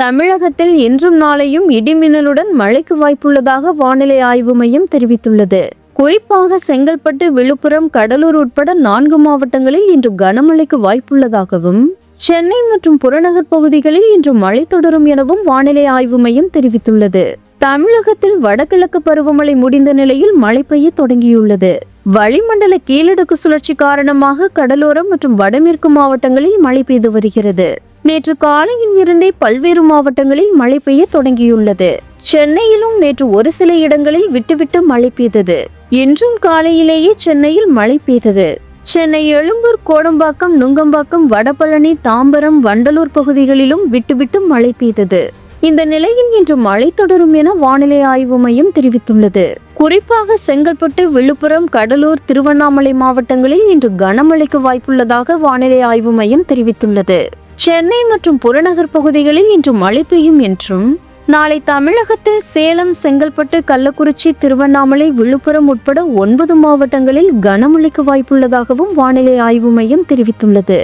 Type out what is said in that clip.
தமிழகத்தில் இன்றும் நாளையும் இடிமின்னலுடன் மழைக்கு வாய்ப்புள்ளதாக வானிலை ஆய்வு மையம் தெரிவித்துள்ளது. குறிப்பாக செங்கல்பட்டு, விழுப்புரம், கடலூர் உட்பட 4 மாவட்டங்களில் இன்று கனமழைக்கு வாய்ப்புள்ளதாகவும், சென்னை மற்றும் புறநகர் பகுதிகளில் இன்று மழை தொடரும் எனவும் வானிலை ஆய்வு மையம் தெரிவித்துள்ளது. தமிழகத்தில் வடகிழக்கு பருவமழை முடிந்த நிலையில் மழை பெய்ய தொடங்கியுள்ளது. வளிமண்டல கீழடுக்கு சுழற்சி காரணமாக கடலோரம் மற்றும் வடமேற்கு மாவட்டங்களில் மழை பெய்து வருகிறது. நேற்று காலையில் இருந்தே பல்வேறு மாவட்டங்களில் மழை பெய்ய தொடங்கியுள்ளது. சென்னையிலும் நேற்று ஒரு சில இடங்களில் விட்டுவிட்டு மழை பெய்தது. இன்றும் காலையிலேயே சென்னையில் மழை பெய்தது. சென்னை எழும்பூர், கோடம்பாக்கம், நுங்கம்பாக்கம், வடபழனி, தாம்பரம், வண்டலூர் பகுதிகளிலும் விட்டுவிட்டு மழை பெய்தது. இந்த நிலையில் இன்று மழை தொடரும் என வானிலை ஆய்வு மையம் தெரிவித்துள்ளது. குறிப்பாக செங்கல்பட்டு, விழுப்புரம், கடலூர், திருவண்ணாமலை மாவட்டங்களில் இன்று கனமழைக்கு வாய்ப்புள்ளதாக வானிலை ஆய்வு மையம் தெரிவித்துள்ளது. சென்னை மற்றும் புறநகர் பகுதிகளில் இன்று மழை பெய்யும் என்றும், நாளை தமிழகத்தில் சேலம், செங்கல்பட்டு, கள்ளக்குறிச்சி, திருவண்ணாமலை, விழுப்புரம் உட்பட 9 மாவட்டங்களில் கனமழைக்கு வாய்ப்புள்ளதாகவும் வானிலை ஆய்வு மையம் தெரிவித்துள்ளது.